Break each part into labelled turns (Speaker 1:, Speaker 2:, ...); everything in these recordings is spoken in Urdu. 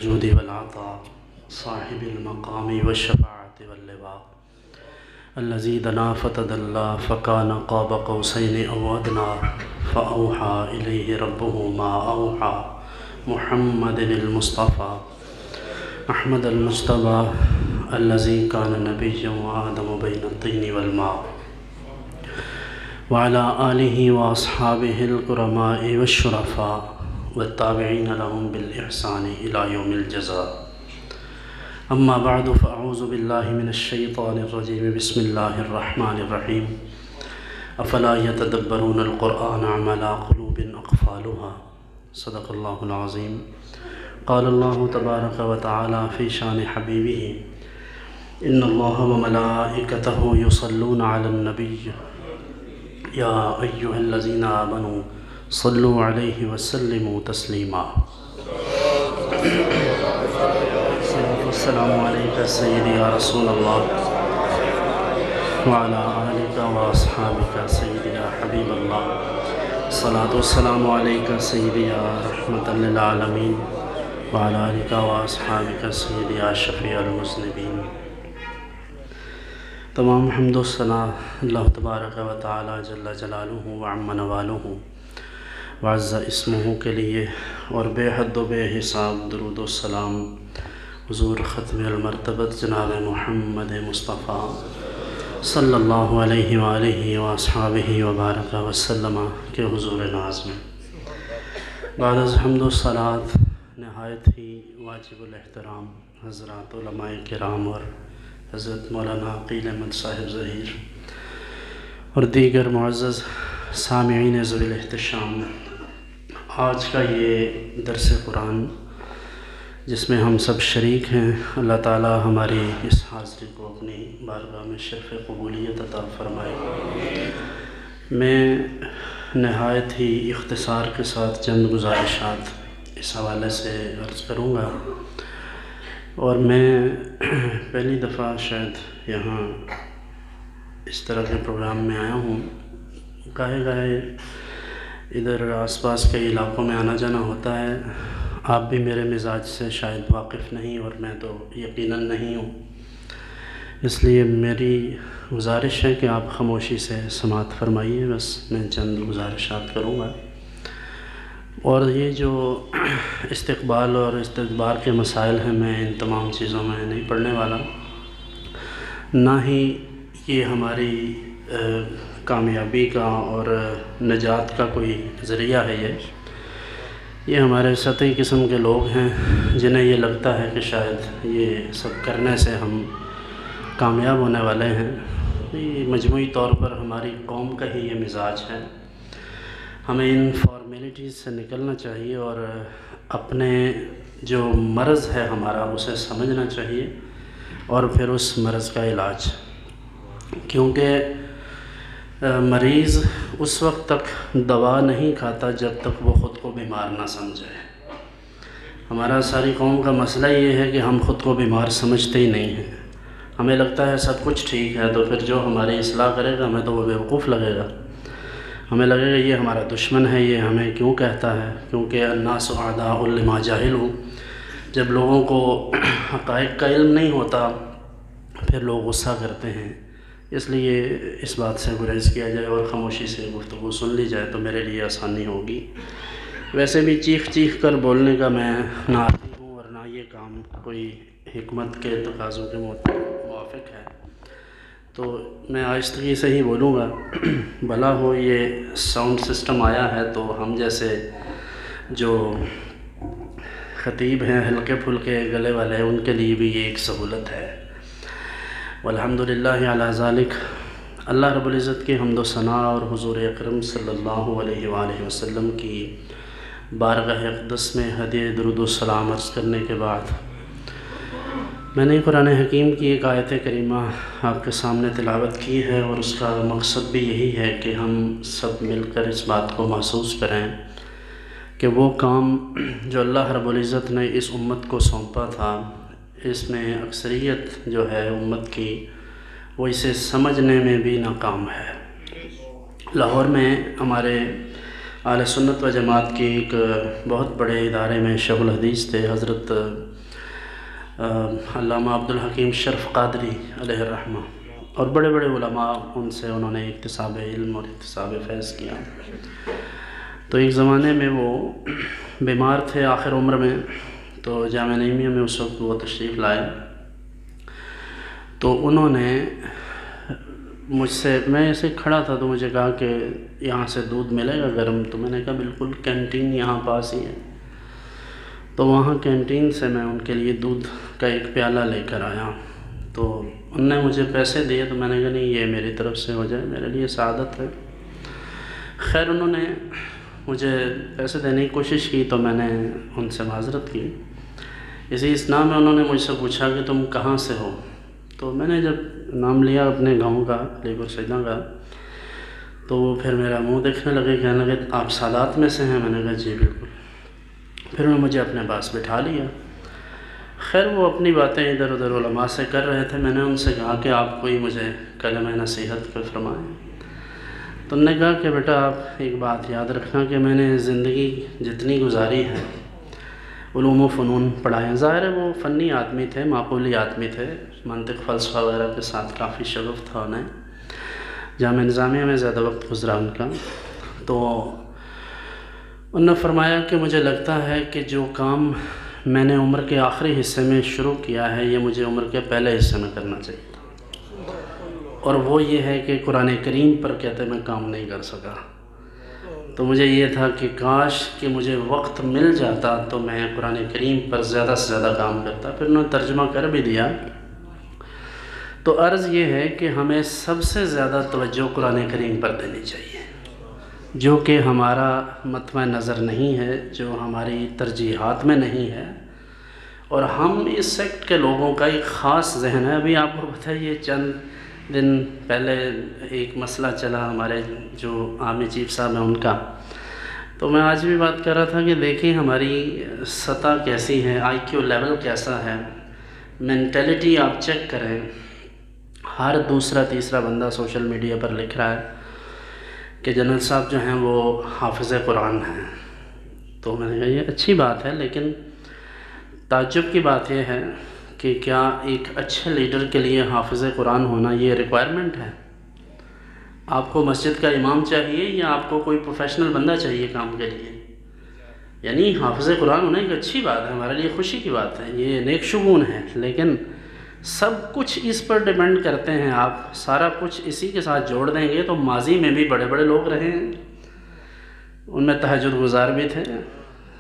Speaker 1: الجود والعطاء صاحب المقام والشفاعة واللواء الذي دنا فتدلى فكان قاب قوسين أو أدنى فأوحى إليه ربه ما أوحى محمد المصطفى أحمد المجتبى الذي كان نبيا وآدم بين الطين والماء وعلى آله وأصحابه الكرماء والشرفاء والتابعين لهم بالإحسان إلى يوم الجزاء. أما بعد فأعوذ بالله من الشيطان الرجيم. بسم الله الرحمن الرحيم. أفلا يتدبرون القرآن أم على قلوب أقفالها. صدق الله العظيم. قال الله تبارك وتعالى في شان حبيبه إن الله وملائكته يصلون على النبي يا أيها الذين آمنوا صلوا عليه وسلموا تسليما. السلام عليك سيدي يا رسول الله وعلى آلك وأصحابك سيدي يا حبيب الله. الصلاة والسلام عليك سيدي يا رحمة للعالمين وعلى آلك وأصحابك سيدي يا شفيع المذنبين. تمام حمد و ثنا اللہ تبارک و تعالی جل جلالہ وعم نوالہ وعز اسمہ کے لیے، اور بے حد و بے حساب درود و سلام حضور ختم المرتبت جناب محمد مصطفیٰ صلی اللہ علیہ وآلہ واصحابہ وبارک وسلم کے حضور ناز میں. بعد از حمد و صلات نہایت ہی واجب الاحترام حضرات علماء کرام اور حضرت مولانا عقیل احمد صاحب ظہیر اور دیگر معزز سامعین ذوی الاحتشام، آج کا یہ درس قرآن جس میں ہم سب شریک ہیں، اللہ تعالی ہماری اس حاضری کو اپنی بارگاہ میں شرف قبولیت عطا فرمائے. میں نہایت ہی اختصار کے ساتھ چند گزارشات اس حوالے سے عرض کروں گا. اور میں پہلی دفعہ شاید یہاں اس طرح کے پروگرام میں آیا ہوں. گاہے ادھر آس پاس کے علاقوں میں آنا جانا ہوتا ہے. آپ بھی میرے مزاج سے شاید واقف نہیں، اور میں تو یقیناً نہیں ہوں. اس لیے میری گزارش ہے کہ آپ خاموشی سے سماعت فرمائیے. بس میں چند گزارشات کروں گا. اور یہ جو استقبال اور استدبار کے مسائل ہیں، میں ان تمام چیزوں میں نہیں پڑھنے والا، نہ ہی یہ ہماری کامیابی کا اور نجات کا کوئی ذریعہ ہے. یہ ہمارے سطحی قسم کے لوگ ہیں جنہیں یہ لگتا ہے کہ شاید یہ سب کرنے سے ہم کامیاب ہونے والے ہیں. یہ مجموعی طور پر ہماری قوم کا ہی یہ مزاج ہے. ہمیں ان فارمیلٹیز سے نکلنا چاہیے اور اپنے جو مرض ہے ہمارا اسے سمجھنا چاہیے، اور پھر اس مرض کا علاج. کیونکہ مریض اس وقت تک دوا نہیں کھاتا جب تک وہ خود کو بیمار نہ سمجھے. ہمارا ساری قوم کا مسئلہ یہ ہے کہ ہم خود کو بیمار سمجھتے ہی نہیں ہیں. ہمیں لگتا ہے سب کچھ ٹھیک ہے، تو پھر جو ہماری اصلاح کرے گا ہمیں تو وہ بیوقوف لگے گا. ہمیں لگے گا یہ ہمارا دشمن ہے، یہ ہمیں کیوں کہتا ہے. کیونکہ الناس اعداء لما جہلوا، جب لوگوں کو حقائق کا علم نہیں ہوتا پھر لوگ غصہ کرتے ہیں. اس لیے اس بات سے گریز کیا جائے اور خاموشی سے گفتگو سن لی جائے تو میرے لیے آسانی ہوگی. ویسے بھی چیخ کر بولنے کا میں نہ عادی ہوں، اور نہ یہ کام کوئی حکمت کے تقاضوں کے موافق ہے. تو میں آہستگی سے ہی بولوں گا. بھلا ہو یہ ساؤنڈ سسٹم آیا ہے تو ہم جیسے جو خطیب ہیں ہلکے پھلکے گلے والے، ان کے لیے بھی یہ ایک سہولت ہے. والحمدللہ علی ذالک. اللہ رب العزت کی حمد و ثنا اور حضور اکرم صلی اللہ علیہ وآلہ وسلم کی بارگاہ اقدس میں ہدیہ درود و سلام عرض کرنے کے بعد میں نے قرآن حکیم کی ایک آیت کریمہ آپ کے سامنے تلاوت کی ہے، اور اس کا مقصد بھی یہی ہے کہ ہم سب مل کر اس بات کو محسوس کریں کہ وہ کام جو اللہ رب العزت نے اس امت کو سونپا تھا، اس میں اکثریت جو ہے امت کی وہ اسے سمجھنے میں بھی ناکام ہے. لاہور میں ہمارے اہل سنت و جماعت کی ایک بہت بڑے ادارے میں شیخ الحدیث تھے حضرت علامہ عبدالحکیم شرف قادری علیہ الرحمہ اور بڑے بڑے علماء، ان سے انہوں نے اکتساب علم اور اکتساب فیض کیا۔ تو ایک زمانے میں وہ بیمار تھے آخر عمر میں، تو جامعہ نعیمیہ میں اس وقت وہ تشریف لائے، تو انہوں نے مجھ سے، میں ایسے کھڑا تھا تو مجھے کہا کہ یہاں سے دودھ ملے گا گرم؟ تو میں نے کہا بالکل، کینٹین یہاں پاس ہی ہے۔ تو وہاں کینٹین سے میں ان کے لیے دودھ کا ایک پیالہ لے کر آیا، تو ان نے مجھے پیسے دیے، تو میں نے کہا نہیں، یہ میری طرف سے ہو جائے، میرے لیے سعادت ہے۔ خیر انہوں نے مجھے پیسے دینے کی کوشش کی، تو میں نے ان سے معذرت کی۔ اسی اثناء میں انہوں نے مجھ سے پوچھا کہ تم کہاں سے ہو؟ تو میں نے جب نام لیا اپنے گاؤں کا، علی پور سیداں کا، تو وہ پھر میرا منہ دیکھنے لگے، کہنے لگے آپ سادات میں سے ہیں؟ میں نے کہا جی بالکل۔ پھر انہوں نے مجھے اپنے پاس بٹھا لیا۔ خیر وہ اپنی باتیں ادھر ادھر علماء سے کر رہے تھے، میں نے ان سے کہا کہ آپ کوئی مجھے کلمہ نصیحت پہ فرمائیں۔ تو انہوں نے کہا کہ بیٹا آپ ایک بات یاد رکھنا کہ میں نے زندگی جتنی گزاری ہے علوم و فنون پڑھائے، ظاہر ہے وہ فنی آدمی تھے، معقولی آدمی تھے، منطق فلسفہ وغیرہ کے ساتھ کافی شغف تھا انہیں، جامعہ نظامیہ میں زیادہ وقت گزرا ان کا۔ تو انہوں نے فرمایا کہ مجھے لگتا ہے کہ جو کام میں نے عمر کے آخری حصے میں شروع کیا ہے، یہ مجھے عمر کے پہلے حصے میں کرنا چاہیے تھا، اور وہ یہ ہے کہ قرآن کریم پر کہتے میں کام نہیں کر سکا۔ تو مجھے یہ تھا کہ کاش کہ مجھے وقت مل جاتا تو میں قرآن کریم پر زیادہ سے زیادہ کام کرتا۔ پھر انہوں نے ترجمہ کر بھی دیا۔ تو عرض یہ ہے کہ ہمیں سب سے زیادہ توجہ قرآن کریم پر دینی چاہیے، جو کہ ہمارا مطمع نظر نہیں ہے، جو ہماری ترجیحات میں نہیں ہے، اور ہم اس سیکٹ کے لوگوں کا ایک خاص ذہن ہے۔ ابھی آپ کو پتہ ہے یہ چند دن پہلے ایک مسئلہ چلا ہمارے جو عامی چیف صاحب ہیں ان کا، تو میں آج بھی بات کر رہا تھا کہ دیکھیں ہماری سطح کیسی ہے، آئی کیو لیول کیسا ہے، مینٹلٹی آپ چیک کریں۔ ہر دوسرا تیسرا بندہ سوشل میڈیا پر لکھ رہا ہے کہ جنرل صاحب جو ہیں وہ حافظ قرآن ہیں۔ تو میں نے کہا یہ اچھی بات ہے، لیکن تعجب کی بات یہ ہے کہ کیا ایک اچھے لیڈر کے لیے حافظ قرآن ہونا یہ ریکوائرمنٹ ہے؟ آپ کو مسجد کا امام چاہیے یا آپ کو کوئی پروفیشنل بندہ چاہیے کام کے لیے؟ یعنی حافظ قرآن ہونا ایک اچھی بات ہے، ہمارے لیے خوشی کی بات ہے، یہ نیک شگون ہے، لیکن سب کچھ اس پر ڈیپینڈ کرتے ہیں۔ آپ سارا کچھ اسی کے ساتھ جوڑ دیں گے تو ماضی میں بھی بڑے بڑے لوگ رہے ہیں، ان میں تہجد گزار بھی تھے۔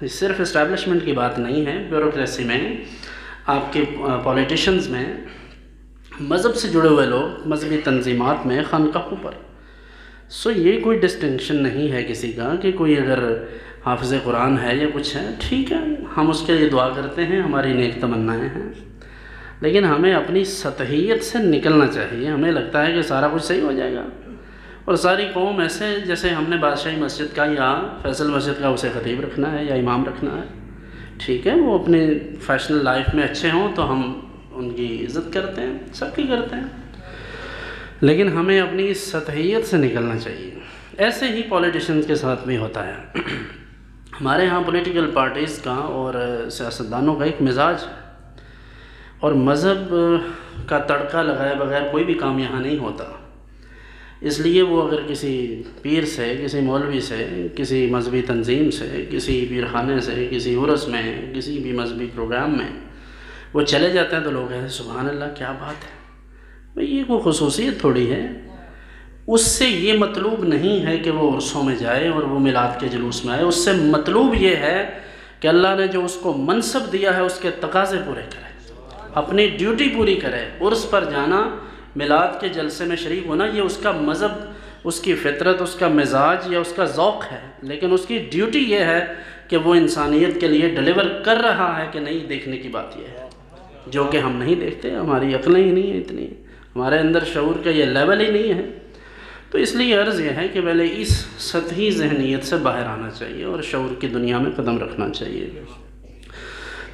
Speaker 1: صرف اسٹیبلشمنٹ کی بات نہیں ہے، بیوروکریسی میں، آپ کے پولیٹیشنز میں، مذہب سے جڑے ہوئے لوگ، مذہبی تنظیمات میں، خانقاہوں پر۔ سو یہ کوئی ڈسٹنکشن نہیں ہے کسی کا کہ کوئی اگر حافظ قرآن ہے یا کچھ ہے، ٹھیک ہے، ہم اس کے لیے دعا کرتے ہیں، ہماری نیک تمنائیں ہیں، لیکن ہمیں اپنی سطحیت سے نکلنا چاہیے۔ ہمیں لگتا ہے کہ سارا کچھ صحیح ہو جائے گا، اور ساری قوم ایسے جیسے ہم نے بادشاہی مسجد کا یا فیصل مسجد کا اسے خطیب رکھنا ہے یا امام رکھنا ہے، ٹھیک ہے، وہ اپنے فیشنل لائف میں اچھے ہوں تو ہم ان کی عزت کرتے ہیں، سب کی کرتے ہیں، لیکن ہمیں اپنی سطحیت سے نکلنا چاہیے۔ ایسے ہی پولیٹیشنز کے ساتھ بھی ہوتا ہے۔ ہمارے ہاں پولیٹیکل پارٹیز کا اور سیاستدانوں کا ایک مزاج ہے، اور مذہب کا تڑکا لگائے بغیر کوئی بھی کام یہاں نہیں ہوتا۔ اس لیے وہ اگر کسی پیر سے، کسی مولوی سے، کسی مذہبی تنظیم سے، کسی پیرخانے سے، کسی عرس میں، کسی بھی مذہبی پروگرام میں وہ چلے جاتے ہیں تو لوگ کہتے ہیں سبحان اللہ کیا بات ہے۔ بھئی یہ کوئی خصوصیت تھوڑی ہے، اس سے یہ مطلوب نہیں ہے کہ وہ عرسوں میں جائے اور وہ میلاد کے جلوس میں آئے، اس سے مطلوب یہ ہے کہ اللہ نے جو اس کو منصب دیا ہے اس کے تقاضے پورے کرے، اپنی ڈیوٹی پوری کرے۔ عرس پر جانا، میلاد کے جلسے میں شریک ہونا، یہ اس کا مذہب، اس کی فطرت، اس کا مزاج یا اس کا ذوق ہے، لیکن اس کی ڈیوٹی یہ ہے کہ وہ انسانیت کے لیے ڈیلیور کر رہا ہے کہ نہیں، دیکھنے کی بات یہ ہے، جو کہ ہم نہیں دیکھتے، ہماری عقلیں ہی نہیں ہیں اتنی، ہمارے اندر شعور کا یہ لیول ہی نہیں ہے۔ تو اس لیے عرض یہ ہے کہ پہلے اس سطحی ذہنیت سے باہر آنا چاہیے اور شعور کی دنیا میں قدم رکھنا چاہیے۔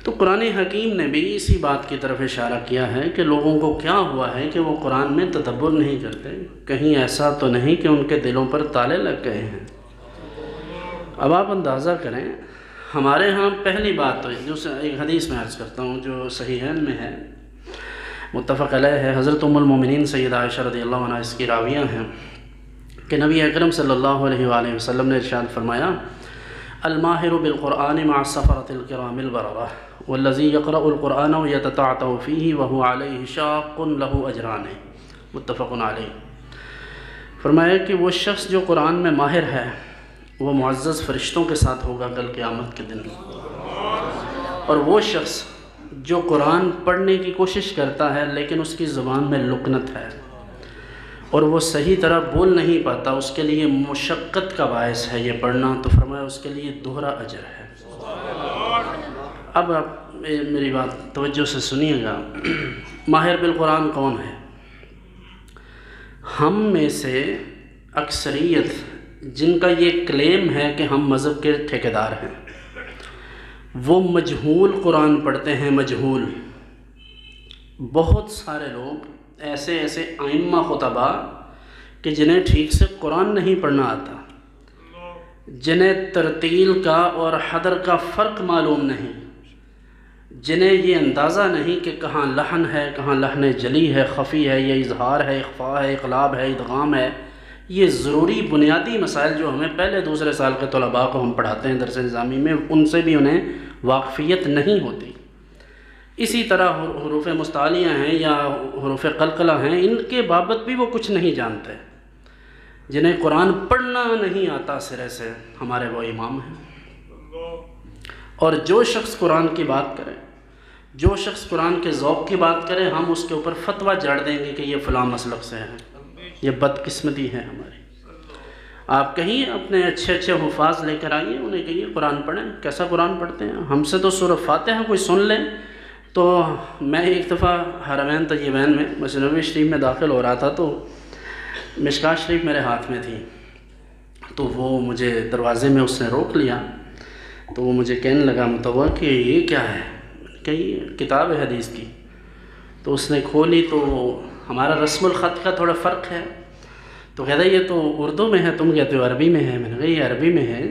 Speaker 1: تو قرآن حکیم نے بھی اسی بات کی طرف اشارہ کیا ہے کہ لوگوں کو کیا ہوا ہے کہ وہ قرآن میں تدبر نہیں کرتے، کہیں ایسا تو نہیں کہ ان کے دلوں پر تالے لگ گئے ہیں۔ اب آپ اندازہ کریں، ہمارے ہاں پہلی بات تو جو ایک حدیث میں عرض کرتا ہوں جو صحیحین میں ہے، متفق علیہ ہے، حضرت ام المومنین سیدہ عائشہ رضی اللہ عنہ اس کی راویہ ہیں کہ نبی اکرم صلی اللہ علیہ وآلہ وسلم نے ارشاد فرمایا: الماہر بالقرآن مع السفرۃ الکرام البررہ والذی یقرأ القرآن ویتتعتع فیہ وہو علیہ شاق لہ اجران، متفق علیہ۔ فرمایا کہ وہ شخص جو قرآن میں ماہر ہے وہ معزز فرشتوں کے ساتھ ہوگا کل قیامت کے دن، اور وہ شخص جو قرآن پڑھنے کی کوشش کرتا ہے لیکن اس کی زبان میں لکنت ہے اور وہ صحیح طرح بول نہیں پاتا، اس کے لیے مشقت کا باعث ہے یہ پڑھنا، تو فرمایا اس کے لیے دوہرا اجر ہے۔ اب آپ میری بات توجہ سے سنیے گا، ماہر بالقرآن کون ہے؟ ہم میں سے اکثریت جن کا یہ کلیم ہے کہ ہم مذہب کے ٹھیکیدار ہیں، وہ مجہول قرآن پڑھتے ہیں، مجہول۔ بہت سارے لوگ ایسے ائمہ خطبہ کہ جنہیں ٹھیک سے قرآن نہیں پڑھنا آتا، جنہیں ترتیل کا اور حدر کا فرق معلوم نہیں، جنہیں یہ اندازہ نہیں کہ کہاں لحن ہے، کہاں لحن جلی ہے، خفی ہے، یہ اظہار ہے، اخفاء ہے، اقلاب ہے، ادغام ہے۔ یہ ضروری بنیادی مسائل جو ہمیں پہلے دوسرے سال کے طلباء کو ہم پڑھاتے ہیں درس نظامی میں، ان سے بھی انہیں واقفیت نہیں ہوتی۔ اسی طرح حروف مستعلیہ ہیں یا حروف قلقلہ ہیں، ان کے بابت بھی وہ کچھ نہیں جانتے، جنہیں قرآن پڑھنا نہیں آتا سرے سے، ہمارے وہ امام ہیں۔ اور جو شخص قرآن کی بات کرے، جو شخص قرآن کے ذوق کی بات کرے، ہم اس کے اوپر فتویٰ جاڑ دیں گے کہ یہ فلاں مسلک سے ہے۔ یہ بدقسمتی ہے ہماری۔ آپ کہیں اپنے اچھے حفاظ لے کر آئیے، انہیں کہیے قرآن پڑھیں، کیسا قرآن پڑھتے ہیں؟ ہم سے تو سورہ فاتحہ کوئی سن لیں۔ تو میں ایک دفعہ حرمین طیبین میں مسجد نبوی شریف میں داخل ہو رہا تھا، تو مشکوٰۃ شریف میرے ہاتھ میں تھی، تو وہ مجھے دروازے میں اس نے روک لیا، تو وہ مجھے کہنے لگا متوّا کہ یہ کیا ہے؟ کہ یہ کتاب ہے حدیث کی۔ تو اس نے کھولی تو ہمارا رسم الخط کا تھوڑا فرق ہے، تو کہتا ہے یہ تو اردو میں ہے، تم کہتے ہو عربی میں ہے۔ میں نے کہا یہ عربی میں ہے۔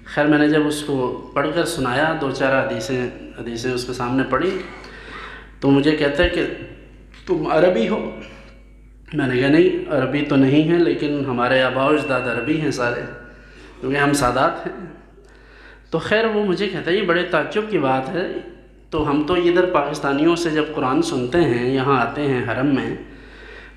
Speaker 1: خیر میں نے جب اس کو پڑھ کر سنایا، دو چار حدیثیں اس کے سامنے پڑھی، تو مجھے کہتا ہے کہ تم عربی ہو؟ میں نے کہا نہیں عربی تو نہیں ہے، لیکن ہمارے آباء و اجداد عربی ہیں سارے، کیونکہ ہم سادات ہیں۔ تو خیر وہ مجھے کہتا ہے یہ بڑے تعجب کی بات ہے، تو ہم تو ادھر پاکستانیوں سے جب قرآن سنتے ہیں، یہاں آتے ہیں حرم میں،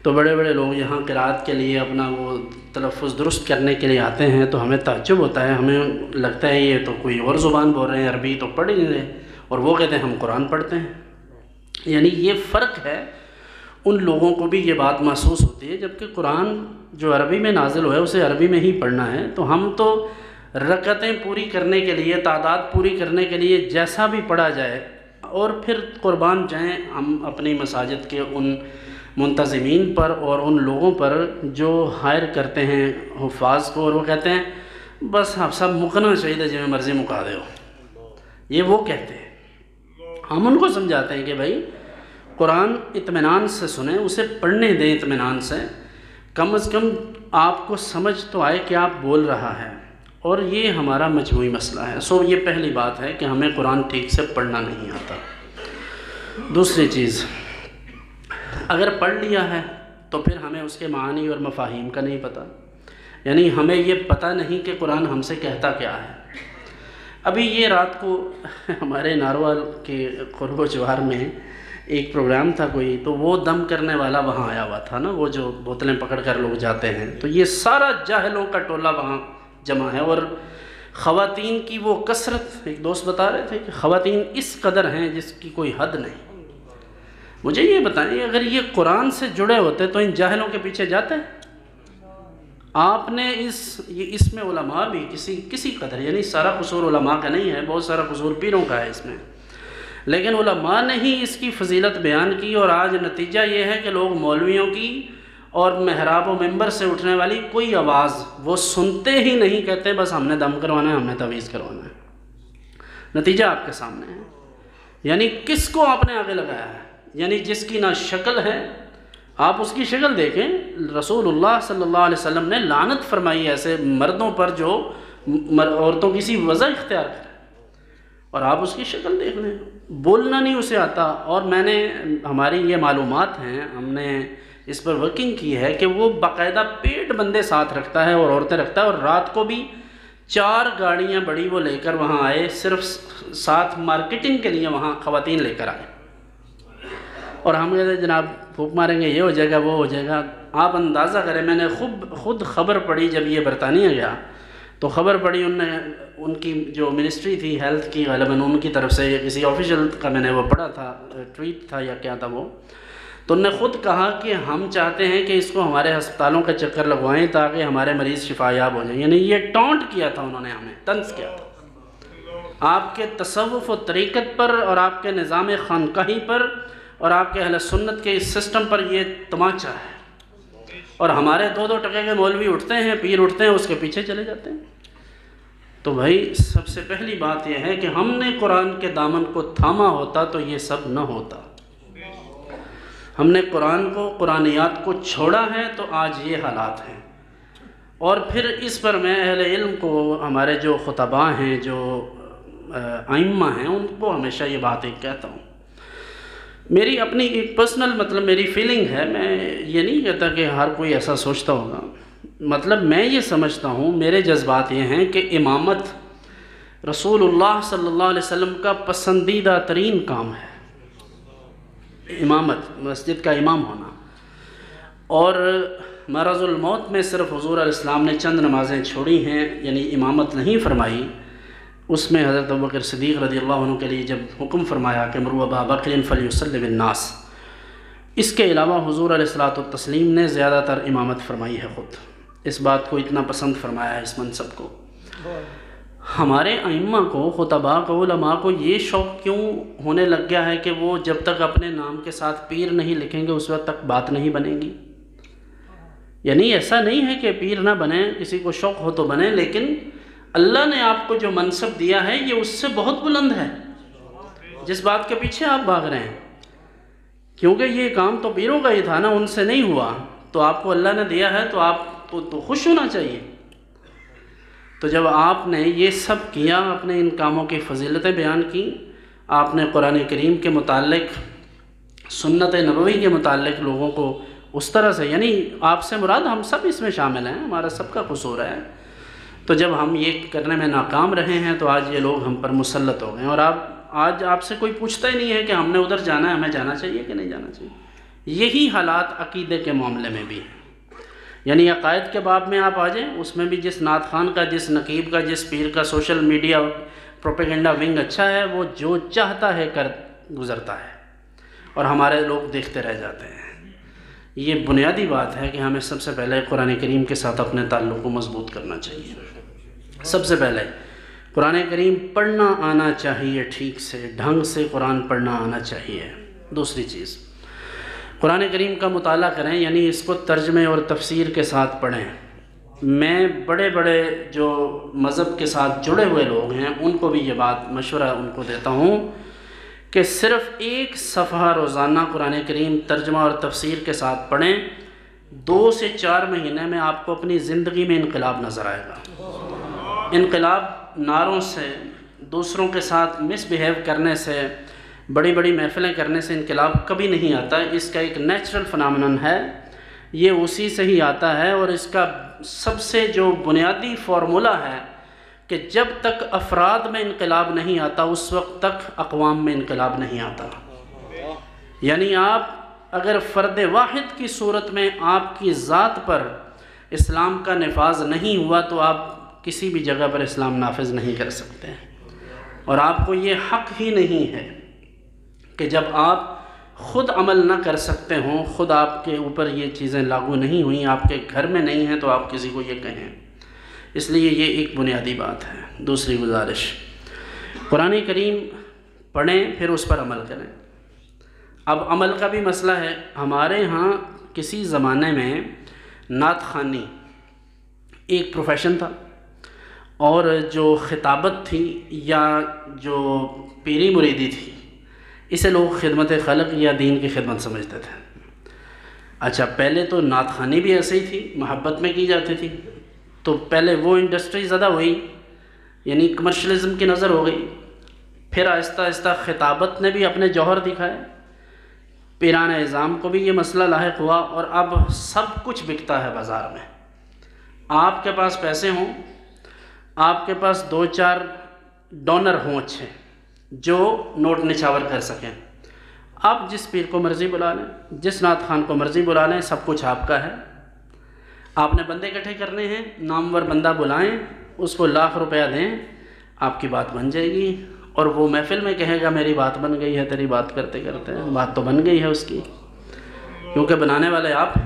Speaker 1: تو بڑے بڑے لوگ یہاں قرأت کے لیے اپنا وہ تلفظ درست کرنے کے لیے آتے ہیں، تو ہمیں تعجب ہوتا ہے، ہمیں لگتا ہے یہ تو کوئی اور زبان بول رہے ہیں، عربی تو پڑھ ہی نہیں رہے، اور وہ کہتے ہیں ہم قرآن پڑھتے ہیں۔ یعنی یہ فرق ہے، ان لوگوں کو بھی یہ بات محسوس ہوتی ہے، جبکہ قرآن جو عربی میں نازل ہوا ہے اسے عربی میں ہی پڑھنا ہے۔ تو ہم تو رکعتیں پوری کرنے کے لیے، تعداد پوری کرنے کے لیے جیسا بھی پڑھا جائے، اور پھر قربان جائیں ہم اپنی مساجد کے ان منتظمین پر اور ان لوگوں پر جو ہائر کرتے ہیں حفاظ کو، اور وہ کہتے ہیں بس آپ سب مکنا چاہیے جی میں مرضی مکا دے ہو، یہ وہ کہتے ہیں۔ ہم ان کو سمجھاتے ہیں کہ بھائی قرآن اطمینان سے سنیں، اسے پڑھنے دیں اطمینان سے، کم از کم آپ کو سمجھ تو آئے کہ آپ بول رہا ہے، اور یہ ہمارا مجموعی مسئلہ ہے۔ یہ پہلی بات ہے کہ ہمیں قرآن ٹھیک سے پڑھنا نہیں آتا۔ دوسری چیز، اگر پڑھ لیا ہے تو پھر ہمیں اس کے معانی اور مفاہیم کا نہیں پتہ، یعنی ہمیں یہ پتہ نہیں کہ قرآن ہم سے کہتا کیا ہے۔ ابھی یہ رات کو ہمارے ناروال کے قرب و جوار میں ایک پروگرام تھا کوئی، تو وہ دم کرنے والا وہاں آیا ہوا تھا نا، وہ جو بوتلیں پکڑ کر لوگ جاتے ہیں، تو یہ سارا جاہلوں کا ٹولہ وہاں جمع ہے، اور خواتین کی وہ کثرت، ایک دوست بتا رہے تھے کہ خواتین اس قدر ہیں جس کی کوئی حد نہیں۔ مجھے یہ بتائیں اگر یہ قرآن سے جڑے ہوتے تو ان جاہلوں کے پیچھے جاتے؟ آپ نے اس میں علماء بھی کسی قدر، یعنی سارا قصور علماء کا نہیں ہے، بہت سارا قصور پیروں کا ہے اس میں، لیکن علماء نے ہی اس کی فضیلت بیان کی، اور آج نتیجہ یہ ہے کہ لوگ مولویوں کی اور محراب و منبر سے اٹھنے والی کوئی آواز وہ سنتے ہی نہیں، کہتے بس ہم نے دم کروانا ہے، ہم نے تعویذ کروانا ہے۔ نتیجہ آپ کے سامنے ہے، یعنی کس کو آپ نے آگے لگایا ہے؟ یعنی جس کی نہ شکل ہے، آپ اس کی شکل دیکھیں، رسول اللہ صلی اللہ علیہ وسلم نے لعنت فرمائی ایسے مردوں پر جو عورتوں کی سی وضع اختیار کرے۔ اور آپ اس کی شکل دیکھ لیں، بولنا نہیں اسے آتا. اور میں نے ہماری یہ معلومات ہیں، ہم نے اس پر ورکنگ کی ہے کہ وہ باقاعدہ پیٹ بندے ساتھ رکھتا ہے اور عورتیں رکھتا ہے، اور رات کو بھی 4 گاڑیاں بڑی وہ لے کر وہاں آئے، صرف ساتھ مارکیٹنگ کے لیے وہاں خواتین لے کر آئے. اور ہم کہتے ہیں جناب پھونک ماریں گے، یہ ہو جائے گا وہ ہو جائے گا. آپ اندازہ کریں، میں نے خود خبر پڑھی جب یہ برطانیہ گیا تو خبر پڑھی، ان کی جو منسٹری تھی ہیلتھ کی، غالباً ان کی طرف سے کسی آفیشیل کا میں نے وہ پڑھا تھا، ٹویٹ تھا یا کیا تھا وہ، تو انہوں نے خود کہا کہ ہم چاہتے ہیں کہ اس کو ہمارے ہسپتالوں کا چکر لگوائیں تاکہ ہمارے مریض شفا یاب ہو جائیں. یعنی یہ ٹونٹ کیا تھا انہوں نے، ہمیں طنز کیا تھا. آپ کے تصوف و طریقت پر اور آپ کے نظام خانقاہی پر اور آپ کے اہل سنت کے اس سسٹم پر یہ تماچا ہے. اور ہمارے 2-2 ٹکے کے مولوی اٹھتے ہیں، پیر اٹھتے ہیں، اس کے پیچھے چلے جاتے ہیں. تو بھائی سب سے پہلی بات یہ ہے کہ ہم نے قرآن کے دامن کو تھاما ہوتا تو یہ سب نہ ہوتا. ہم نے قرآن کو، قرآنیات کو چھوڑا ہے تو آج یہ حالات ہیں. اور پھر اس پر میں اہل علم کو، ہمارے جو خطباء ہیں، جو ائمہ ہیں، ان کو ہمیشہ یہ بات ایک کہتا ہوں. میری اپنی ایک پرسنل میری فیلنگ ہے، میں یہ نہیں کہتا کہ ہر کوئی ایسا سوچتا ہوگا. میں یہ سمجھتا ہوں، میرے جذبات یہ ہیں کہ امامت رسول اللہ صلی اللہ علیہ وسلم کا پسندیدہ ترین کام ہے. امامت، مسجد کا امام ہونا. اور مرض الموت میں صرف حضور علیہ السلام نے چند نمازیں چھوڑی ہیں، یعنی امامت نہیں فرمائی. اس میں حضرت ابوبکر صدیق رضی اللہ عنہ کے لیے جب حکم فرمایا کہ مروا ابا بکر فلیصلی بالناس، اس کے علاوہ حضور علیہ الصلوۃ والتسلیم نے زیادہ تر امامت فرمائی ہے. خود اس بات کو اتنا پسند فرمایا ہے، اس منصب کو. ہمارے ائمہ کو، خطباء کو، علماء کو یہ شوق کیوں ہونے لگ گیا ہے کہ وہ جب تک اپنے نام کے ساتھ پیر نہیں لکھیں گے اس وقت تک بات نہیں بنے گی؟ یعنی ایسا نہیں ہے کہ پیر نہ بنے، کسی کو شوق ہو تو بنے، لیکن اللہ نے آپ کو جو منصب دیا ہے یہ اس سے بہت بلند ہے جس بات کے پیچھے آپ بھاگ رہے ہیں. کیونکہ یہ کام تو پیروں کا ہی تھا نا، ان سے نہیں ہوا، تو آپ کو اللہ نے دیا ہے تو آپ تو خوش ہونا چاہیے. تو جب آپ نے یہ سب کیا، اپنے ان کاموں کی فضیلتیں بیان کی، آپ نے قرآن کریم کے متعلق، سنت نبوی کے متعلق لوگوں کو اس طرح سے، یعنی آپ سے مراد ہم سب اس میں شامل ہیں، ہمارا سب کا قصور ہے. تو جب ہم یہ کرنے میں ناکام رہے ہیں تو آج یہ لوگ ہم پر مسلط ہو گئے ہیں. اور آج آپ سے کوئی پوچھتا ہی نہیں ہے کہ ہم نے ادھر جانا ہے، ہمیں جانا چاہیے کہ نہیں جانا چاہیے. یہی حالات عقیدے کے معاملے میں بھی ہیں. یعنی عقائد کے باب میں آپ آ جائیں، اس میں بھی جس نعت خان کا، جس نقیب کا، جس پیر کا سوشل میڈیا پروپیگنڈا ونگ اچھا ہے، وہ جو چاہتا ہے کر گزرتا ہے اور ہمارے لوگ دیکھتے رہ جاتے ہیں. یہ بنیادی بات ہے کہ ہمیں سب سے پہلے قرآن کریم کے ساتھ اپنے تعلق کو مضبوط کرنا چاہیے. سب سے پہلے قرآن کریم پڑھنا آنا چاہیے، ٹھیک سے ڈھنگ سے قرآن پڑھنا آنا چاہیے. دوسری چیز، قرآن کریم کا مطالعہ کریں، یعنی اس کو ترجمے اور تفسیر کے ساتھ پڑھیں. میں بڑے بڑے جو مذہب کے ساتھ جڑے ہوئے لوگ ہیں ان کو بھی یہ بات مشورہ ان کو دیتا ہوں کہ صرف 1 صفحہ روزانہ قرآن کریم ترجمہ اور تفسیر کے ساتھ پڑھیں. 2 سے 4 مہینے میں آپ کو اپنی زندگی میں انقلاب نظر آئے گا. انقلاب نعروں سے، دوسروں کے ساتھ مس بیہیو کرنے سے، بڑی بڑی محفلیں کرنے سے انقلاب کبھی نہیں آتا. اس کا ایک نیچرل فنامنن ہے، یہ اسی سے ہی آتا ہے. اور اس کا سب سے جو بنیادی فارمولہ ہے کہ جب تک افراد میں انقلاب نہیں آتا اس وقت تک اقوام میں انقلاب نہیں آتا. یعنی آپ اگر فرد واحد کی صورت میں آپ کی ذات پر اسلام کا نفاذ نہیں ہوا تو آپ کسی بھی جگہ پر اسلام نافذ نہیں کر سکتے. اور آپ کو یہ حق ہی نہیں ہے کہ جب آپ خود عمل نہ کر سکتے ہوں، خود آپ کے اوپر یہ چیزیں لاگو نہیں ہوئیں، آپ کے گھر میں نہیں ہیں، تو آپ کسی کو یہ کہیں. اس لیے یہ ایک بنیادی بات ہے. دوسری گزارش، قرآن کریم پڑھیں پھر اس پر عمل کریں. اب عمل کا بھی مسئلہ ہے. ہمارے ہاں کسی زمانے میں نعت خوانی ایک پروفیشن تھا، اور جو خطابت تھی یا جو پیری مریدی تھی اسے لوگ خدمت خلق یا دین کی خدمت سمجھتے تھے. اچھا، پہلے تو نعت خوانی بھی ایسے ہی تھی، محبت میں کی جاتی تھی. تو پہلے وہ انڈسٹری زدہ ہوئی، یعنی کمرشلزم کی نظر ہو گئی. پھر آہستہ آہستہ خطابت نے بھی اپنے جوہر دکھائے، پیران اعظام کو بھی یہ مسئلہ لاحق ہوا، اور اب سب کچھ بکتا ہے بازار میں۔ آپ کے پاس پیسے ہوں، آپ کے پاس 2-4 ڈونر ہوں اچھے جو نوٹ نچھاور کر سکیں، آپ جس پیر کو مرضی بلا لیں، جس نعت خان کو مرضی بلا لیں، سب کچھ آپ کا ہے۔ آپ نے بندے اکٹھے کرنے ہیں، نامور بندہ بلائیں، اس کو لاکھ روپیہ دیں، آپ کی بات بن جائے گی، اور وہ محفل میں کہے گا میری بات بن گئی ہے، تیری بات کرتے کرتے بات تو بن گئی ہے اس کی، کیونکہ بنانے والے آپ ہیں۔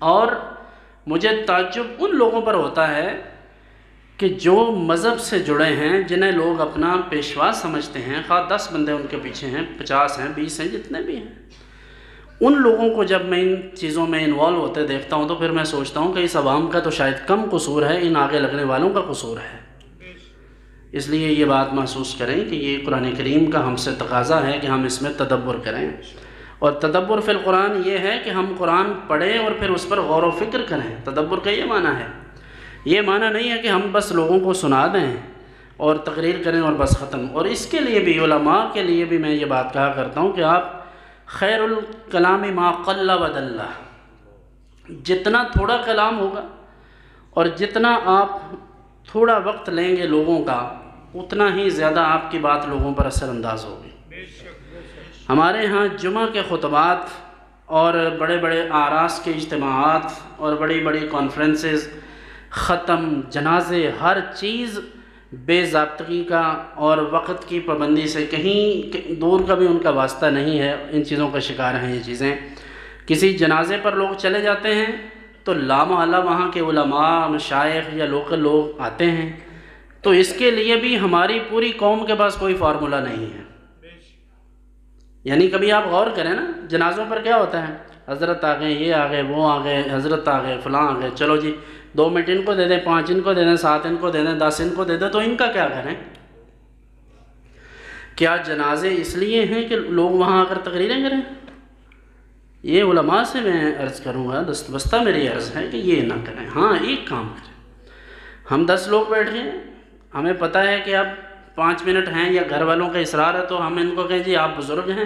Speaker 1: اور مجھے تعجب ان لوگوں پر ہوتا ہے کہ جو مذہب سے جڑے ہیں، جنہیں لوگ اپنا پیشوا سمجھتے ہیں، خواہ 10 بندے ان کے پیچھے ہیں، 50 ہیں، 20 ہیں، جتنے بھی ہیں، ان لوگوں کو جب میں ان چیزوں میں انوالو ہوتے دیکھتا ہوں تو پھر میں سوچتا ہوں کہ اس عوام کا تو شاید کم قصور ہے، ان آگے لگنے والوں کا قصور ہے۔ اس لیے یہ بات محسوس کریں کہ یہ قرآن کریم کا ہم سے تقاضا ہے کہ ہم اس میں تدبر کریں، اور تدبر فی القرآن یہ ہے کہ ہم قرآن پڑھیں اور پھر اس پر غور و فکر کریں۔ تدبر کا یہ معنی ہے، یہ معنی نہیں ہے کہ ہم بس لوگوں کو سنا دیں اور تقریر کریں اور بس ختم۔ اور اس کے لیے بھی، علماء کے لیے بھی میں یہ بات کہا کرتا ہوں کہ آپ خیر الکلام ما قل و دل، جتنا تھوڑا کلام ہوگا اور جتنا آپ تھوڑا وقت لیں گے لوگوں کا، اتنا ہی زیادہ آپ کی بات لوگوں پر اثر انداز ہوگی۔ ہمارے ہاں جمعہ کے خطبات اور بڑے بڑے آراس کے اجتماعات اور بڑی بڑی کانفرنسز، ختم، جنازے، ہر چیز بے ضابطگی کا اور وقت کی پابندی سے کہیں دور کا بھی ان کا واسطہ نہیں ہے، ان چیزوں کا شکار ہیں یہ چیزیں۔ کسی جنازے پر لوگ چلے جاتے ہیں تو لامحالہ وہاں کے علماء، مشائخ یا لوکل لوگ آتے ہیں، تو اس کے لیے بھی ہماری پوری قوم کے پاس کوئی فارمولہ نہیں ہے۔ یعنی کبھی آپ غور کریں نا، جنازوں پر کیا ہوتا ہے، حضرت آ گئے، یہ آ گئے، وہ آ گئے، حضرت آ گئے، فلاں آ گئے، چلو جی 2 منٹ ان کو دے دیں، 5 ان کو دے دیں، 7 ان کو دے دیں، 10 ان کو دے دیں، تو ان کا کیا کریں؟ کیا جنازے اس لیے ہیں کہ لوگ وہاں آ کر تقریریں کریں؟ یہ علماء سے میں عرض کروں گا، دست بستہ میری عرض ہے کہ یہ نہ کریں۔ ہاں ایک کام کریں، ہم 10 لوگ بیٹھ گئے، ہمیں پتہ ہے کہ اب 5 منٹ ہیں یا گھر والوں کا اصرار ہے، تو ہم ان کو کہیں جی آپ بزرگ ہیں،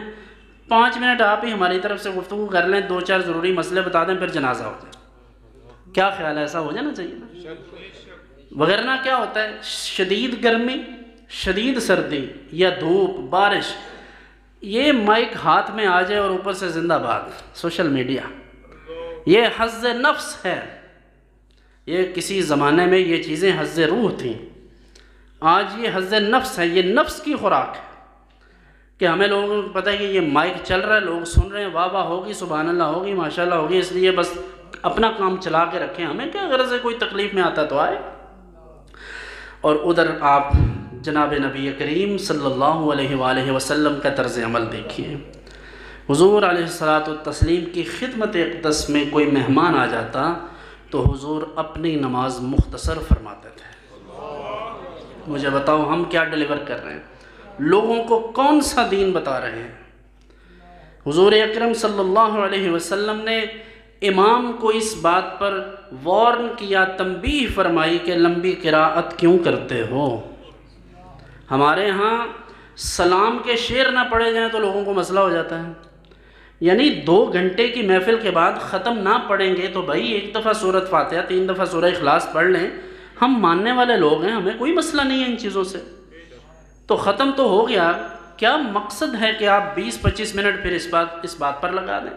Speaker 1: 5 منٹ آپ ہی ہماری طرف سے گفتگو کر لیں، 2-4 ضروری مسئلے بتا دیں، پھر جنازہ ہو جائے۔ کیا خیال ہے؟ ایسا ہو جانا چاہیے نا، وغیرہ کیا ہوتا ہے، شدید گرمی، شدید سردی یا دھوپ، بارش، یہ مائک ہاتھ میں آ جائے اور اوپر سے زندہ باد سوشل میڈیا، یہ حظ نفس ہے۔ یہ کسی زمانے میں یہ چیزیں حظ روح تھیں، آج یہ حظ نفس ہے، یہ نفس کی خوراک ہے کہ ہمیں لوگوں کو پتہ ہے کہ یہ مائک چل رہا ہے، لوگ سن رہے ہیں، واہ واہ ہوگی، سبحان اللہ ہوگی، ماشاءاللہ ہوگی، اس لیے بس اپنا کام چلا کے رکھیں، ہمیں کیا غرض ہے، کوئی تکلیف میں آتا تو آئے۔ اور ادھر آپ جناب نبی کریم صلی اللہ علیہ وآلہ وسلم کا طرز عمل دیکھیے۔ حضور علیہ الصلاۃ والتسلیم کی خدمت اقدس میں کوئی مہمان آ جاتا تو حضور اپنی نماز مختصر فرماتے تھے۔ مجھے بتاؤ ہم کیا ڈیلیور کر رہے ہیں، لوگوں کو کون سا دین بتا رہے ہیں؟ حضور اکرم صلی اللہ علیہ وسلم نے امام کو اس بات پر وارن کیا، تنبیہ فرمائی کہ لمبی قراءت کیوں کرتے ہو۔ ہمارے ہاں سلام کے شعر نہ پڑھے جائیں تو لوگوں کو مسئلہ ہو جاتا ہے، یعنی 2 گھنٹے کی محفل کے بعد ختم نہ پڑھیں گے تو بھائی 1 دفعہ سورۃ فاتحہ، 3 دفعہ سورہ اخلاص پڑھ لیں، ہم ماننے والے لوگ ہیں، ہمیں کوئی مسئلہ نہیں ہے ان چیزوں سے، تو ختم تو ہو گیا۔ کیا مقصد ہے کہ آپ 20-25 منٹ پھر اس بات پر لگا دیں؟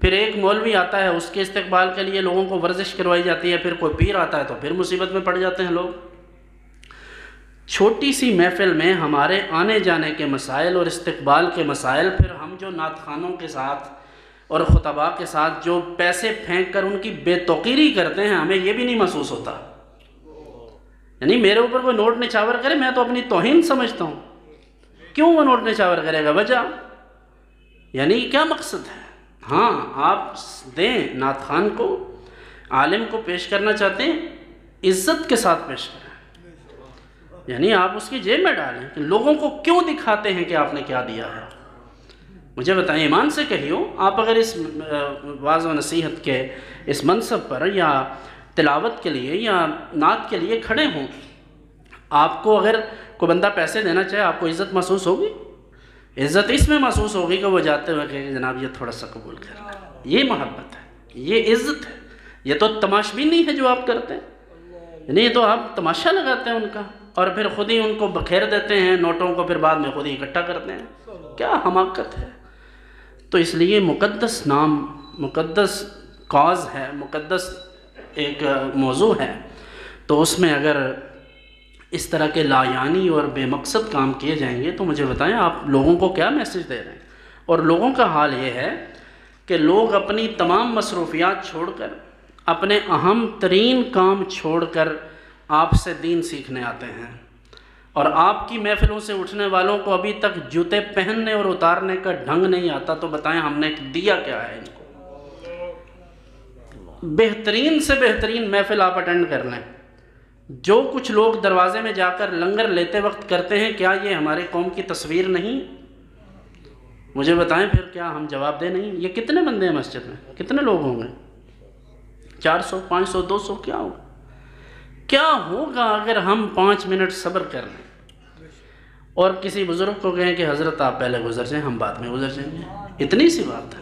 Speaker 1: پھر ایک مولوی آتا ہے، اس کے استقبال کے لیے لوگوں کو ورزش کروائی جاتی ہے، پھر کوئی پیر آتا ہے تو پھر مصیبت میں پڑ جاتے ہیں لوگ۔ چھوٹی سی محفل میں ہمارے آنے جانے کے مسائل اور استقبال کے مسائل، پھر ہم جو نعت خوانوں کے ساتھ اور خطباء کے ساتھ جو پیسے پھینک کر ان کی بے توقیری کرتے ہیں، ہمیں یہ بھی نہیں محسوس ہوتا۔ یعنی میرے اوپر کوئی نوٹ نچھاور کرے، میں تو اپنی توہین سمجھتا ہوں، کیوں وہ نوٹ نچھاور کرے گا، وجہ یعنی کیا مقصد ہے؟ ہاں آپ دیں، نعت خوان کو، عالم کو پیش کرنا چاہتے ہیں، عزت کے ساتھ پیش کریں، یعنی آپ اس کی جیب میں ڈالیں کہ لوگوں کو کیوں دکھاتے ہیں کہ آپ نے کیا دیا ہے۔ مجھے بتائیں، ایمان سے کہیو، آپ اگر اس واعظ و نصیحت کے اس منصب پر یا تلاوت کے لیے یا نعت کے لیے کھڑے ہوں، آپ کو اگر کوئی بندہ پیسے دینا چاہے آپ کو عزت محسوس ہوگی؟ عزت اس میں محسوس ہوگی کہ وہ جاتے ہوئے کہ جناب یہ تھوڑا سا قبول کر لیں. یہ محبت ہے، یہ عزت ہے. یہ تو تماشبینی ہے جو آپ کرتے ہیں، یعنی یہ تو آپ تماشا لگاتے ہیں ان کا اور پھر خود ہی ان کو بکھیر دیتے ہیں نوٹوں کو، پھر بعد میں خود ہی اکٹھا کرتے ہیں. کیا حماقت ہے! تو اس لیے مقدس نام، مقدس کاز ہے، مقدس ایک موضوع ہے، تو اس میں اگر اس طرح کے لا یعنی اور بے مقصد کام کیے جائیں گے تو مجھے بتائیں آپ لوگوں کو کیا میسج دے رہے ہیں؟ اور لوگوں کا حال یہ ہے کہ لوگ اپنی تمام مصروفیات چھوڑ کر، اپنے اہم ترین کام چھوڑ کر آپ سے دین سیکھنے آتے ہیں، اور آپ کی محفلوں سے اٹھنے والوں کو ابھی تک جوتے پہننے اور اتارنے کا ڈھنگ نہیں آتا. تو بتائیں ہم نے دیا کیا ہے ان کو؟ بہترین سے بہترین محفل آپ اٹینڈ کر لیں، جو کچھ لوگ دروازے میں جا کر لنگر لیتے وقت کرتے ہیں، کیا یہ ہمارے قوم کی تصویر نہیں؟ مجھے بتائیں پھر کیا ہم جواب دیں نہیں؟ یہ کتنے بندے ہیں مسجد میں؟ کتنے لوگ ہوں گے؟ 400 500 200 کیا ہوگا؟ کیا ہوگا اگر ہم 5 منٹ صبر کر لیں اور کسی بزرگ کو کہیں کہ حضرت آپ پہلے گزر جائیں، ہم بعد میں گزر جائیں گے؟ اتنی سی بات ہے.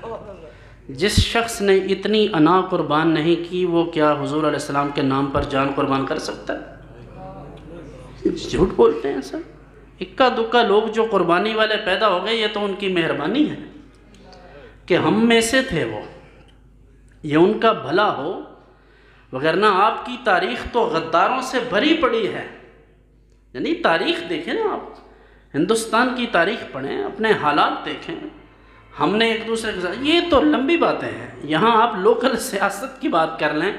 Speaker 1: جس شخص نے اتنی انا قربان نہیں کی وہ کیا حضور علیہ السلام کے نام پر جان قربان کر سکتا ہے؟ جھوٹ بولتے ہیں سر. اکا دکا لوگ جو قربانی والے پیدا ہو گئے، یہ تو ان کی مہربانی ہے کہ ہم میں سے تھے وہ، یہ ان کا بھلا ہو، وگرنہ آپ کی تاریخ تو غداروں سے بھری پڑی ہے. یعنی تاریخ دیکھیں نا آپ، ہندوستان کی تاریخ پڑھیں، اپنے حالات دیکھیں. ہم نے ایک دوسرے کے ساتھ، یہ تو لمبی باتیں ہیں. یہاں آپ لوکل سیاست کی بات کر لیں،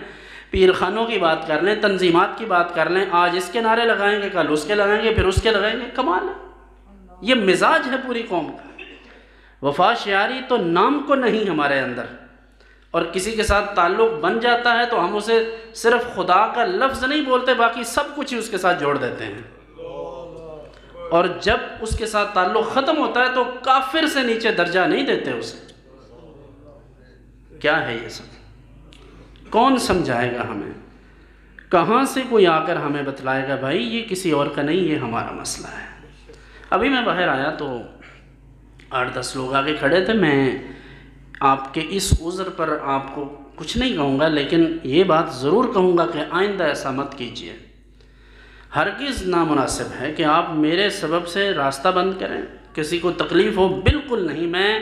Speaker 1: پیر خانوں کی بات کر لیں، تنظیمات کی بات کر لیں، آج اس کے نعرے لگائیں گے، کل اس کے لگائیں گے، پھر اس کے لگائیں گے. کمال ہے. یہ مزاج ہے پوری قوم کا. وفا شعاری تو نام کو نہیں ہمارے اندر، اور کسی کے ساتھ تعلق بن جاتا ہے تو ہم اسے صرف خدا کا لفظ نہیں بولتے، باقی سب کچھ ہی اس کے ساتھ جوڑ دیتے ہیں. اور جب اس کے ساتھ تعلق ختم ہوتا ہے تو کافر سے نیچے درجہ نہیں دیتے اسے. کیا ہے یہ سب؟ کون سمجھائے گا ہمیں؟ کہاں سے کوئی آ کر ہمیں بتلائے گا بھائی یہ کسی اور کا نہیں، یہ ہمارا مسئلہ ہے. ابھی میں باہر آیا تو 8-10 لوگ آگے کھڑے تھے. میں آپ کے اس عذر پر آپ کو کچھ نہیں کہوں گا، لیکن یہ بات ضرور کہوں گا کہ آئندہ ایسا مت کیجیے. ہرگز نامناسب ہے کہ آپ میرے سبب سے راستہ بند کریں، کسی کو تکلیف ہو. بالکل نہیں. میں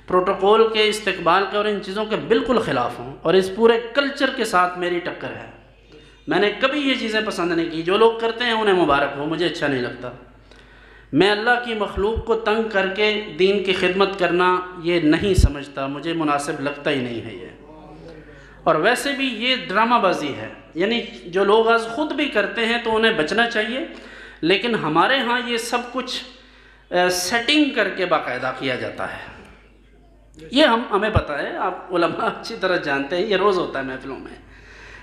Speaker 1: پروٹوکول کے، استقبال کے اور ان چیزوں کے بالکل خلاف ہوں، اور اس پورے کلچر کے ساتھ میری ٹکر ہے. میں نے کبھی یہ چیزیں پسند نہیں کی. جو لوگ کرتے ہیں انہیں مبارک ہو، مجھے اچھا نہیں لگتا. میں اللہ کی مخلوق کو تنگ کر کے دین کی خدمت کرنا یہ نہیں سمجھتا، مجھے مناسب لگتا ہی نہیں ہے یہ. اور ویسے بھی یہ ڈرامہ بازی ہے، یعنی جو لوگ آج خود بھی کرتے ہیں تو انہیں بچنا چاہیے. لیکن ہمارے ہاں یہ سب کچھ سیٹنگ کر کے باقاعدہ کیا جاتا ہے. یہ ہمیں پتہ ہے، آپ علماء اچھی طرح جانتے ہیں، یہ روز ہوتا ہے محفلوں میں.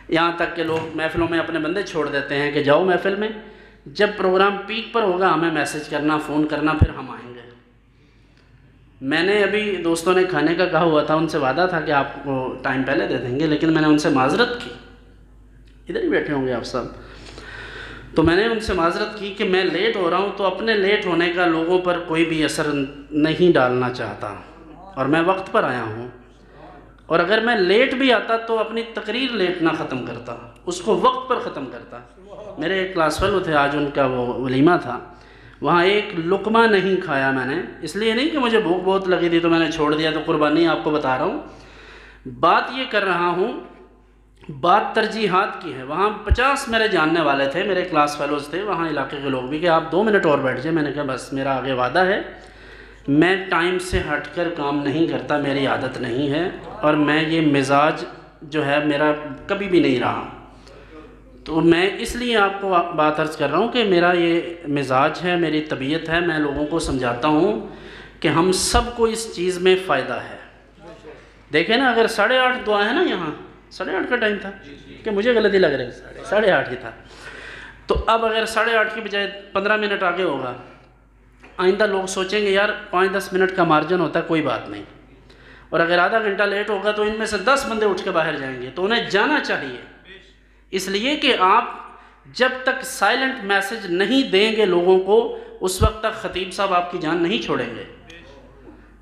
Speaker 1: یہاں تک کہ لوگ محفلوں میں اپنے بندے چھوڑ دیتے ہیں کہ جاؤ محفل میں، جب پروگرام پیک پر ہوگا ہمیں میسج کرنا، فون کرنا، پھر ہم آئیں گے. میں نے ابھی دوستوں نے کھانے کا کہا ہوا تھا، ان سے وعدہ تھا کہ آپ کو ٹائم پہلے دے دیں گے، لیکن میں نے ان سے معذرت کی. ادھر ہی بیٹھے ہوں گے آپ سب. تو میں نے ان سے معذرت کی کہ میں لیٹ ہو رہا ہوں، تو اپنے لیٹ ہونے کا لوگوں پر کوئی بھی اثر نہیں ڈالنا چاہتا، اور میں وقت پر آیا ہوں. اور اگر میں لیٹ بھی آتا تو اپنی تقریر لیٹ نہ ختم کرتا، اس کو وقت پر ختم کرتا. میرے ایک کلاس فیلو تھے، آج ان کا وہ ولیمہ تھا، وہاں ایک لقمہ نہیں کھایا میں نے. اس لیے نہیں کہ مجھے بھوک بہت لگی تھی تو میں نے چھوڑ دیا، تو قربانی آپ کو بتا رہا ہوں. بات یہ کر رہا ہوں، بات ترجیحات کی ہے. وہاں 50 میرے جاننے والے تھے، میرے کلاس فیلوز تھے وہاں علاقے کے لوگ بھی، کہ آپ 2 منٹ اور بیٹھ جائیں. میں نے کہا بس میرا آگے وعدہ ہے، میں ٹائم سے ہٹ کر کام نہیں کرتا، میری عادت نہیں ہے، اور میں یہ مزاج جو ہے میرا کبھی بھی نہیں رہا. تو میں اس لیے آپ کو بات عرض کر رہا ہوں کہ میرا یہ مزاج ہے، میری طبیعت ہے. میں لوگوں کو سمجھاتا ہوں کہ ہم سب کو اس چیز میں فائدہ ہے. دیکھیں نا، اگر 8:30 دعا ہے نا، یہاں 8:30 کا ٹائم تھا کہ مجھے غلطی لگ رہی ہے، 8:30 ہی تھا. تو اب اگر 8:30 کی بجائے 15 منٹ آگے ہوگا، آئندہ لوگ سوچیں گے یار 5-10 منٹ کا مارجن ہوتا ہے، کوئی بات نہیں. اور اگر آدھا گھنٹہ لیٹ ہوگا تو ان میں سے 10 بندے اٹھ کے باہر جائیں گے، تو انہیں جانا چاہیے. اس لیے کہ آپ جب تک سائلنٹ میسج نہیں دیں گے لوگوں کو، اس وقت تک خطیب صاحب آپ کی جان نہیں چھوڑیں گے۔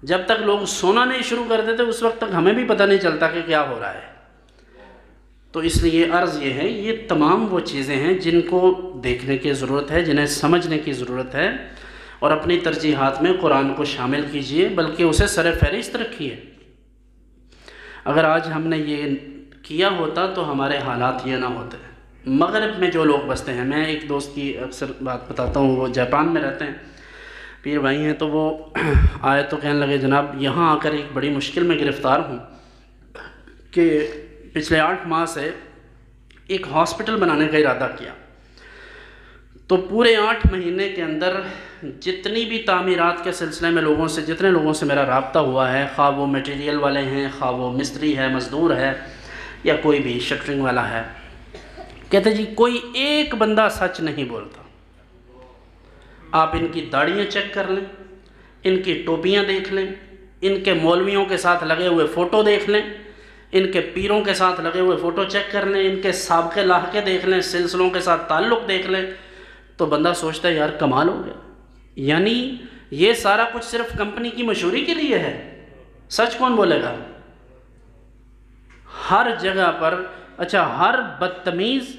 Speaker 1: جب تک لوگ سونا نہیں شروع کر دیتے اس وقت تک ہمیں بھی پتہ نہیں چلتا کہ کیا ہو رہا ہے۔ تو اس لیے عرض یہ ہے، یہ تمام وہ چیزیں ہیں جن کو دیکھنے کی ضرورت ہے، جنہیں سمجھنے کی ضرورت ہے، اور اپنی ترجیحات میں قرآن کو شامل کیجئے، بلکہ اسے سر فہرست رکھیے۔ اگر آج ہم نے یہ کیا ہوتا تو ہمارے حالات یہ نہ ہوتے۔ مغرب میں جو لوگ بستے ہیں، میں ایک دوست کی اکثر بات بتاتا ہوں، وہ جاپان میں رہتے ہیں، پیر بھائی ہیں، تو وہ آئے تو کہنے لگے جناب یہاں آ کر ایک بڑی مشکل میں گرفتار ہوں کہ پچھلے 8 ماہ سے ایک ہاسپٹل بنانے کا ارادہ کیا، تو پورے 8 مہینے کے اندر جتنی بھی تعمیرات کے سلسلے میں جتنے لوگوں سے میرا رابطہ ہوا ہے، خواہ وہ میٹیریل والے ہیں، خواہ وہ مستری ہے، مزدور ہے، یا کوئی بھی شٹرنگ والا ہے، کہتے جی کوئی ایک بندہ سچ نہیں بولتا۔ آپ ان کی داڑیاں چیک کر لیں، ان کی ٹوپیاں دیکھ لیں، ان کے مولویوں کے ساتھ لگے ہوئے فوٹو دیکھ لیں، ان کے پیروں کے ساتھ لگے ہوئے فوٹو چیک کر لیں، ان کے سابقے لاحقے دیکھ لیں، سلسلوں کے ساتھ تعلق دیکھ لیں، تو بندہ سوچتا ہے یار کمال ہو گیا۔ یعنی یہ سارا کچھ صرف کمپنی کی مشہوری کے لیے ہے، سچ کون بولے گا؟ ہر جگہ پر اچھا ہر بدتمیز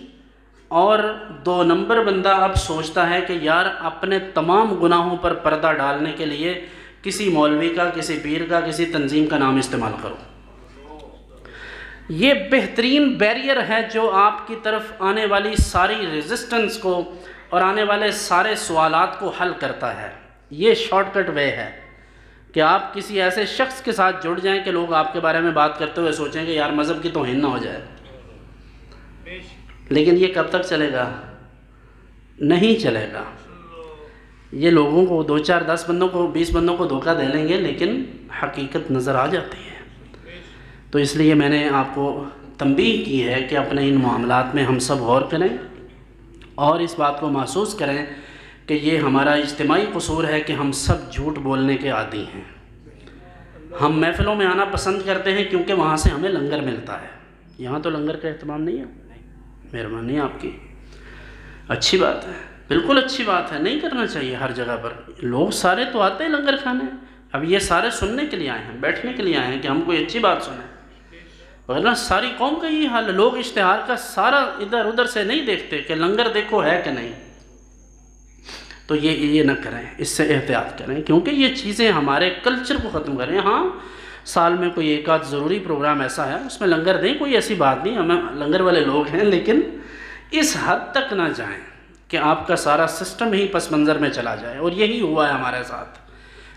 Speaker 1: اور 2 نمبر بندہ اب سوچتا ہے کہ یار اپنے تمام گناہوں پر پردہ ڈالنے کے لیے کسی مولوی کا، کسی پیر کا، کسی تنظیم کا نام استعمال کرو۔ یہ بہترین بیریئر ہے جو آپ کی طرف آنے والی ساری ریزسٹنس کو اور آنے والے سارے سوالات کو حل کرتا ہے۔ یہ شارٹ کٹ وے ہے کہ آپ کسی ایسے شخص کے ساتھ جڑ جائیں کہ لوگ آپ کے بارے میں بات کرتے ہوئے سوچیں کہ یار مذہب کی توہین نہ ہو جائے۔ لیکن یہ کب تک چلے گا؟ نہیں چلے گا۔ یہ لوگوں کو 2 4 10 بندوں کو 20 بندوں کو دھوکہ دے لیں گے، لیکن حقیقت نظر آ جاتی ہے۔ تو اس لیے میں نے آپ کو تنبیہ کی ہے کہ اپنے ان معاملات میں ہم سب غور کریں اور اس بات کو محسوس کریں کہ یہ ہمارا اجتماعی قصور ہے کہ ہم سب جھوٹ بولنے کے عادی ہیں۔ ہم محفلوں میں آنا پسند کرتے ہیں کیونکہ وہاں سے ہمیں لنگر ملتا ہے۔ یہاں تو لنگر کا اہتمام نہیں ہے۔ مہربانی آپ کی، اچھی بات ہے، بالکل اچھی بات ہے، نہیں کرنا چاہیے ہر جگہ پر۔ لوگ سارے تو آتے ہیں لنگر کھانے، اب یہ سارے سننے کے لیے آئے ہیں، بیٹھنے کے لیے آئے ہیں کہ ہم کوئی اچھی بات سنیں، ورنہ ساری قوم کا یہ حال ہے۔ لوگ اشتہار کا سارا ادھر ادھر سے نہیں دیکھتے کہ لنگر دیکھو ہے کہ نہیں۔ تو یہ نہ کریں، اس سے احتیاط کریں، کیونکہ یہ چیزیں ہمارے کلچر کو ختم کریں۔ ہاں سال میں کوئی ایک آدھ ضروری پروگرام ایسا ہے اس میں لنگر دیں، کوئی ایسی بات نہیں، ہمیں لنگر والے لوگ ہیں، لیکن اس حد تک نہ جائیں کہ آپ کا سارا سسٹم ہی پس منظر میں چلا جائے۔ اور یہی ہوا ہے ہمارے ساتھ،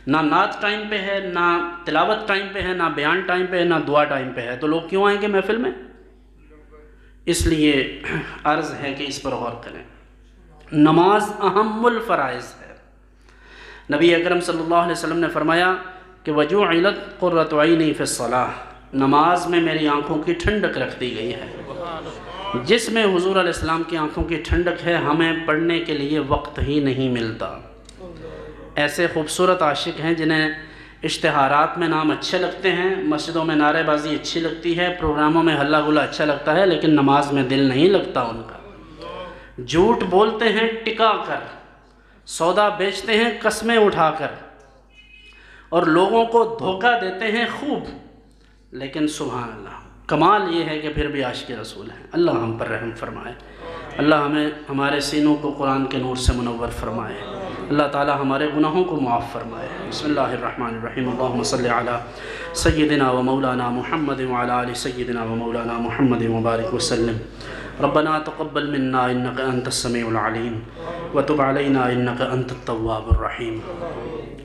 Speaker 1: نہ نعت ٹائم پہ ہے، نہ تلاوت ٹائم پہ ہے، نہ بیان ٹائم پہ ہے، نہ دعا ٹائم پہ ہے، تو لوگ کیوں آئیں گے محفل میں؟ اس لیے عرض ہے کہ اس پر غور کریں۔ نماز اہم الفرائض ہے۔ نبی اکرم صلی اللہ علیہ وسلم نے فرمایا کہ وجعلت قرۃ عینی فی الصلاۃ، نماز میں میری آنکھوں کی ٹھنڈک رکھ دی گئی ہے۔ جس میں حضور علیہ السلام کی آنکھوں کی ٹھنڈک ہے، ہمیں پڑھنے کے لیے وقت ہی نہیں ملتا۔ ایسے خوبصورت عاشق ہیں جنہیں اشتہارات میں نام اچھے لگتے ہیں، مسجدوں میں نعرے بازی اچھی لگتی ہے، پروگراموں میں ہلا گلا اچھا لگتا ہے، لیکن نماز میں دل نہیں لگتا ان کا۔ جھوٹ بولتے ہیں ٹکا کر، سودا بیچتے ہیں قسمیں اٹھا کر، اور لوگوں کو دھوکہ دیتے ہیں خوب، لیکن سبحان اللہ کمال یہ ہے کہ پھر بھی عاشق رسول ہیں۔ اللہ ہم پر رحم فرمائے، اللہ ہمیں ہمارے سینوں کو قرآن کے نور سے منور فرمائے، اللہ تعالی ہمارے گناہوں کو معاف فرمائے۔ بسم اللہ الرحمن الرحیم، اللہم صلی علی سیدنا و مولانا محمد وعلی آل سیدنا و مولانا محمد وبارک وسلم۔ ربنا تقبل منا انك انت السميع العليم وتب علينا انك انت التواب الرحیم۔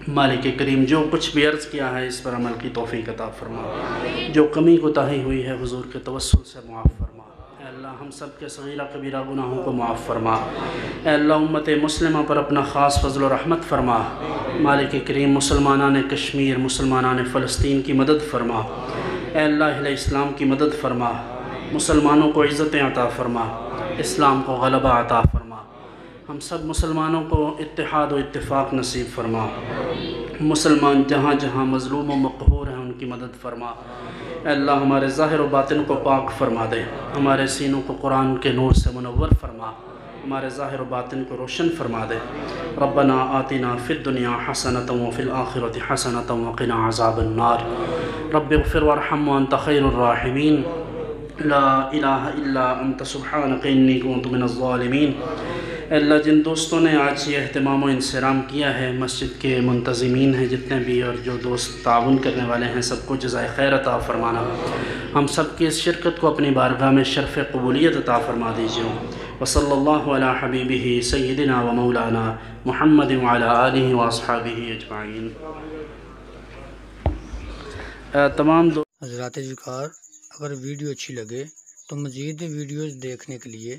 Speaker 1: مالک کریم جو کچھ بھی عرض کیا ہے اس پر عمل کی توفیق عطا فرما، جو کمی کوتاہی ہوئی ہے حضور کے توسل سے معاف فرما۔ اے اللہ ہم سب کے صغیرہ کبیرہ گناہوں کو معاف فرما۔ اے اللہ امت مسلمہ پر اپنا خاص فضل و رحمت فرما۔ مالک کریم مسلمانان کشمیر، مسلمانان فلسطین کی مدد فرما۔ اے اللہ اہل اسلام کی مدد فرما، مسلمانوں کو عزتیں عطا فرما، اسلام کو غلبہ عطا فرما، ہم سب مسلمانوں کو اتحاد و اتفاق نصیب فرما۔ مسلمان جہاں جہاں مظلوم و مقہور ہیں ان کی مدد فرما۔ اے اللہ ہمارے ظاہر و باطن کو پاک فرما دے، ہمارے سینوں کو قرآن کے نور سے منور فرما۔ ہمارے ظاہر و باطن کو روشن فرما دے۔ ربنا آتنا فی الدنیا حسنۃ وفی الآخرۃ حسنۃ وقنا عذاب النار۔ رب اغفر وارحم وانت خیر الراحمین۔ لا الہ الا انت سبحانک انی کنت من الظالمین۔ اے اللہ، جن دوستوں نے آج یہ اہتمام و انصرام کیا ہے، مسجد کے منتظمین ہیں جتنے بھی، اور جو دوست تعاون کرنے والے ہیں، سب کو جزائے خیر عطا فرمانا۔ ہم سب کی اس شرکت کو اپنی بارگاہ میں شرف قبولیت عطا فرما دیجیے۔ وصلی اللہ علی حبیبہ سیدنا و مولانا محمد وعلی آلہ واصحابہ اجمعین۔ تمام
Speaker 2: حضرات وقار، اگر ویڈیو اچھی لگے تو مزید ویڈیوز دیکھنے کے لیے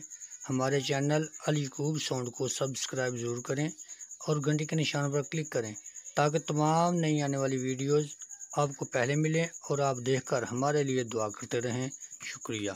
Speaker 2: ہمارے چینل الیعقوب ساؤنڈ کو سبسکرائب ضرور کریں اور گھنٹی کے نشان پر کلک کریں تاکہ تمام نئی آنے والی ویڈیوز آپ کو پہلے ملیں اور آپ دیکھ کر ہمارے لیے دعا کرتے رہیں۔ شکریہ۔